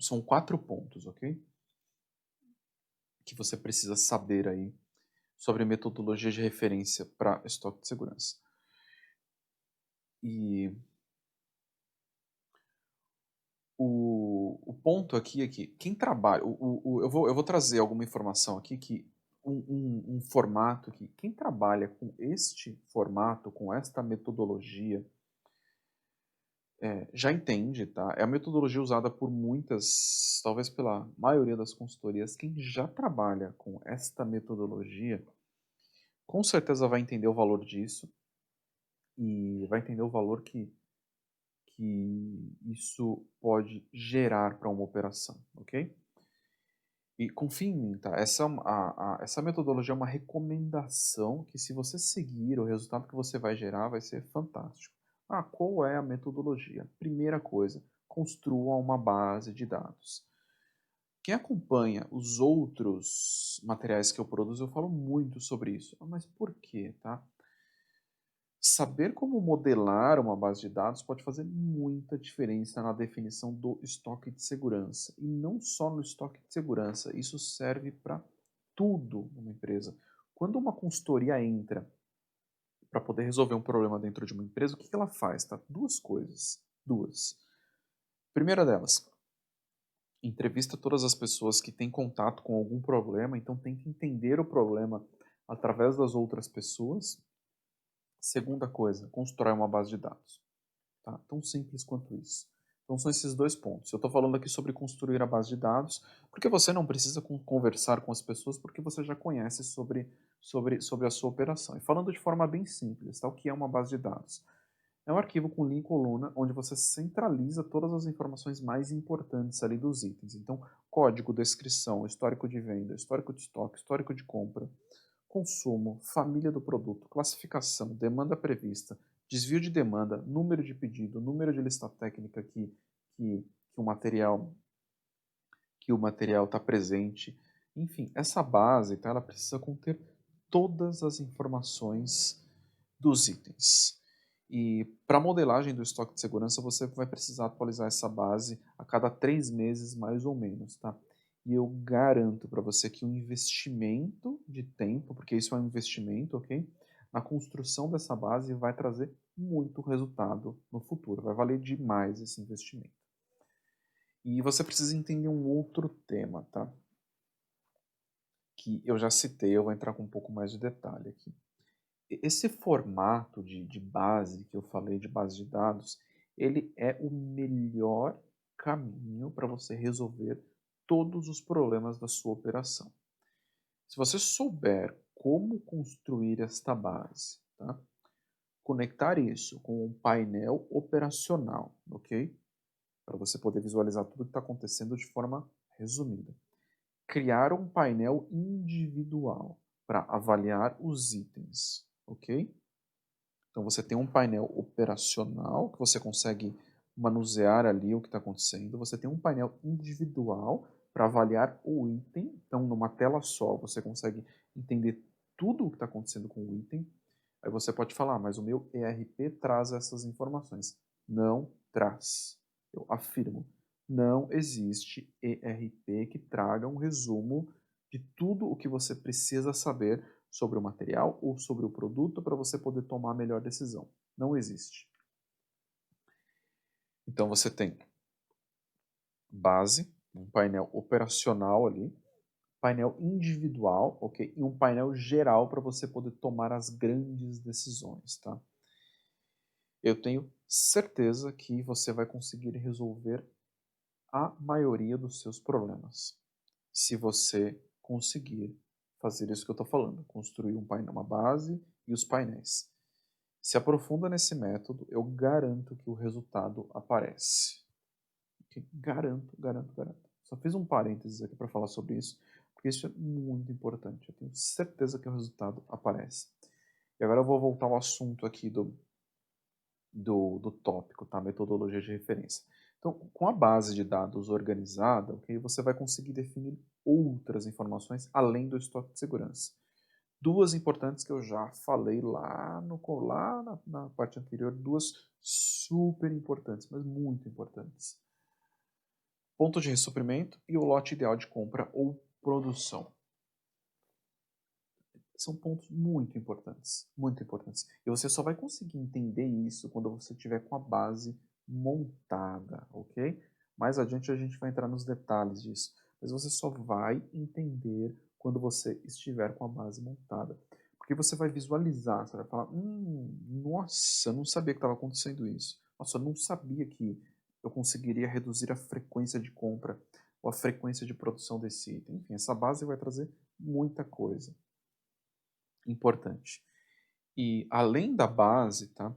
são 4 pontos, ok? Que você precisa saber aí sobre metodologia de referência para estoque de segurança. E o ponto aqui é que quem trabalha, eu vou trazer alguma informação aqui que um formato que quem trabalha com este formato, com esta metodologia, já entende, tá? É a metodologia usada por muitas, talvez pela maioria das consultorias. Quem já trabalha com esta metodologia, com certeza vai entender o valor disso e vai entender o valor que isso pode gerar para uma operação, ok? E confie em mim, tá? Essa metodologia é uma recomendação que, se você seguir, o resultado que você vai gerar vai ser fantástico. Ah, qual é a metodologia? Primeira coisa, construa uma base de dados. Quem acompanha os outros materiais que eu produzo, eu falo muito sobre isso. Ah, mas por quê, tá? Saber como modelar uma base de dados pode fazer muita diferença na definição do estoque de segurança. E não só no estoque de segurança, isso serve para tudo numa empresa. Quando uma consultoria entra para poder resolver um problema dentro de uma empresa, o que ela faz? Tá? Duas coisas. Duas. Primeira delas, entrevista todas as pessoas que têm contato com algum problema, então tenta entender o problema através das outras pessoas. Segunda coisa, constrói uma base de dados. Tá? Tão simples quanto isso. Então são esses dois pontos. Eu estou falando aqui sobre construir a base de dados, porque você não precisa conversar com as pessoas, porque você já conhece sobre a sua operação. E falando de forma bem simples, tá? O que é uma base de dados? É um arquivo com linha e coluna, onde você centraliza todas as informações mais importantes ali dos itens. Então, código, descrição, histórico de venda, histórico de estoque, histórico de compra, consumo, família do produto, classificação, demanda prevista, desvio de demanda, número de pedido, número de lista técnica que o material está presente. Enfim, essa base, tá, ela precisa conter todas as informações dos itens. E para a modelagem do estoque de segurança, você vai precisar atualizar essa base a cada 3 meses, mais ou menos, tá? E eu garanto para você que o investimento de tempo, porque isso é um investimento, ok? Na construção dessa base vai trazer muito resultado no futuro, vai valer demais esse investimento. E você precisa entender um outro tema, tá? Que eu já citei, eu vou entrar com um pouco mais de detalhe aqui. Esse formato de base que eu falei, de base de dados, ele é o melhor caminho para você resolver todos os problemas da sua operação. Se você souber como construir esta base, tá? Conectar isso com um painel operacional, ok? Para você poder visualizar tudo que está acontecendo de forma resumida. Criar um painel individual para avaliar os itens, ok? Então você tem um painel operacional que você consegue manusear ali o que está acontecendo. Você tem um painel individual para avaliar o item. Então, numa tela só, você consegue entender tudo o que está acontecendo com o item. Aí você pode falar, mas o meu ERP traz essas informações. Não traz. Eu afirmo, não existe ERP que traga um resumo de tudo o que você precisa saber sobre o material ou sobre o produto para você poder tomar a melhor decisão. Não existe. Então você tem base, um painel operacional ali, painel individual, ok? E um painel geral para você poder tomar as grandes decisões, tá? Eu tenho certeza que você vai conseguir resolver a maioria dos seus problemas, se você conseguir fazer isso que eu estou falando, construir um painel, uma base e os painéis. Se aprofunda nesse método, eu garanto que o resultado aparece. Ok? Garanto, garanto, garanto. Só fiz um parênteses aqui para falar sobre isso, porque isso é muito importante. Eu tenho certeza que o resultado aparece. E agora eu vou voltar ao assunto aqui do tópico, tá? Metodologia de referência. Então, com a base de dados organizada, okay, você vai conseguir definir outras informações além do estoque de segurança. Duas importantes que eu já falei lá na parte anterior, duas super importantes, mas muito importantes. ponto de ressuprimento e o lote ideal de compra ou produção. São pontos muito importantes, muito importantes. E você só vai conseguir entender isso quando você tiver com a base montada, ok? Mais adiante a gente vai entrar nos detalhes disso, mas você só vai entender quando você estiver com a base montada. Porque você vai visualizar, você vai falar, nossa, eu não sabia que estava acontecendo isso. Nossa, eu não sabia que eu conseguiria reduzir a frequência de compra ou a frequência de produção desse item. Enfim, essa base vai trazer muita coisa importante. E além da base, tá?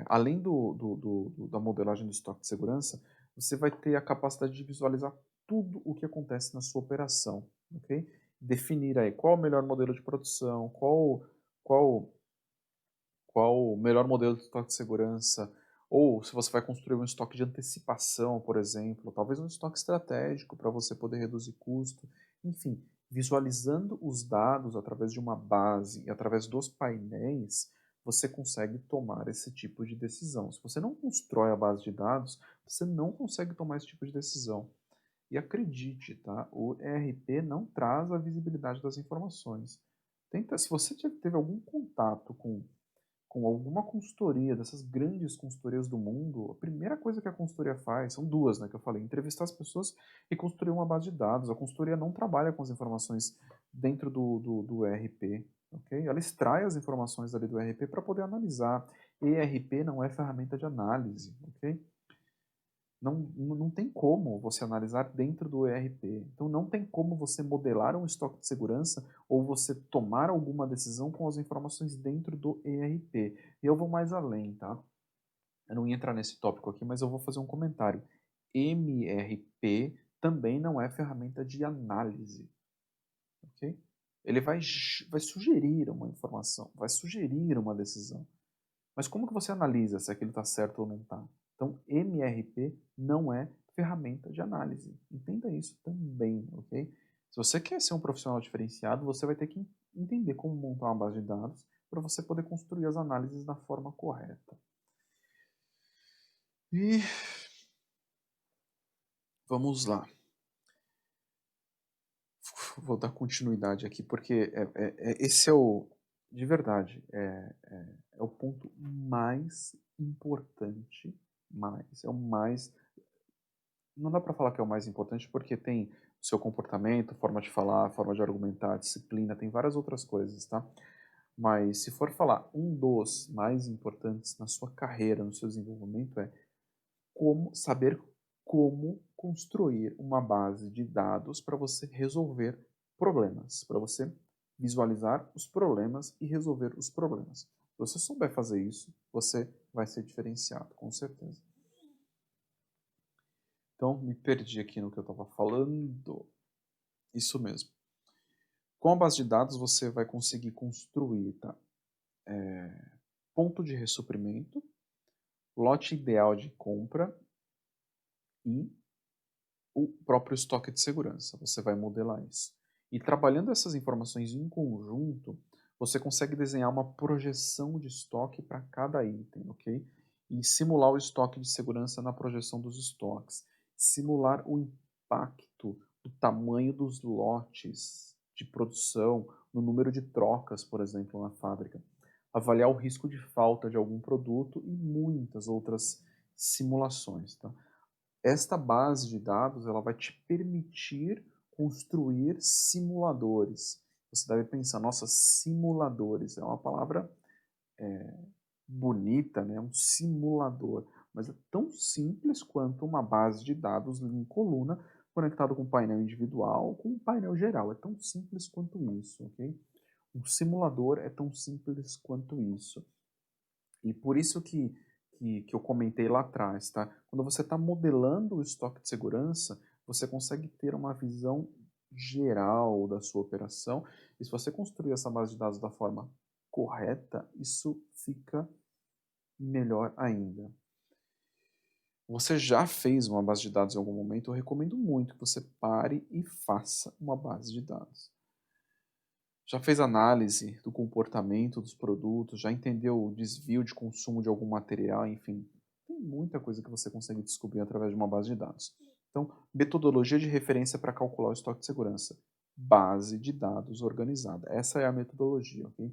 Além da modelagem do estoque de segurança, você vai ter a capacidade de visualizar tudo o que acontece na sua operação, ok? Definir aí qual o melhor modelo de produção, qual, qual o melhor modelo de estoque de segurança, ou se você vai construir um estoque de antecipação, por exemplo, talvez um estoque estratégico para você poder reduzir custo, enfim, visualizando os dados através de uma base e através dos painéis, você consegue tomar esse tipo de decisão. Se você não constrói a base de dados, você não consegue tomar esse tipo de decisão. E acredite, tá? O ERP não traz a visibilidade das informações. Tenta, se você já teve algum contato com alguma consultoria, dessas grandes consultorias do mundo, a primeira coisa que a consultoria faz, são duas, né, que eu falei, entrevistar as pessoas e construir uma base de dados. A consultoria não trabalha com as informações dentro do ERP, ok? Ela extrai as informações ali do ERP para poder analisar. ERP não é ferramenta de análise, ok? Não tem como você analisar dentro do ERP. Então, não tem como você modelar um estoque de segurança ou você tomar alguma decisão com as informações dentro do ERP. E eu vou mais além, tá? Eu não ia entrar nesse tópico aqui, mas eu vou fazer um comentário. MRP também não é ferramenta de análise, ok? Ele vai sugerir uma informação, vai sugerir uma decisão. Mas como que você analisa se aquilo está certo ou não está? Então, MRP não é ferramenta de análise. Entenda isso também, ok? Se você quer ser um profissional diferenciado, você vai ter que entender como montar uma base de dados para você poder construir as análises da forma correta. E vamos lá. Vou dar continuidade aqui, porque esse é o, de verdade, é o ponto mais importante, é o mais. Não dá para falar que é o mais importante porque tem o seu comportamento, forma de falar, forma de argumentar, disciplina, tem várias outras coisas, tá? Mas se for falar um dos mais importantes na sua carreira, no seu desenvolvimento, é como saber como construir uma base de dados para você resolver problemas, para você visualizar os problemas e resolver os problemas. Se você souber fazer isso, você vai ser diferenciado, com certeza. Então, me perdi aqui no que eu estava falando. Isso mesmo. Com a base de dados, você vai conseguir construir, tá? Ponto de ressuprimento, lote ideal de compra e o próprio estoque de segurança. Você vai modelar isso. E trabalhando essas informações em conjunto, você consegue desenhar uma projeção de estoque para cada item, ok? E simular o estoque de segurança na projeção dos estoques. Simular o impacto do tamanho dos lotes de produção, no número de trocas, por exemplo, na fábrica. Avaliar o risco de falta de algum produto e muitas outras simulações, tá? Esta base de dados ela vai te permitir construir simuladores. Você deve pensar, nossa, simuladores é uma palavra bonita, né? Um simulador, mas é tão simples quanto uma base de dados em coluna conectado com um painel individual, com um painel geral. É tão simples quanto isso, ok? Um simulador é tão simples quanto isso. E por isso que eu comentei lá atrás, tá? Quando você está modelando o estoque de segurança, você consegue ter uma visão geral da sua operação. E se você construir essa base de dados da forma correta, isso fica melhor ainda. Você já fez uma base de dados em algum momento? Eu recomendo muito que você pare e faça uma base de dados. Já fez análise do comportamento dos produtos, já entendeu o desvio de consumo de algum material, enfim. Tem muita coisa que você consegue descobrir através de uma base de dados. Então, metodologia de referência para calcular o estoque de segurança. Base de dados organizada. Essa é a metodologia, ok?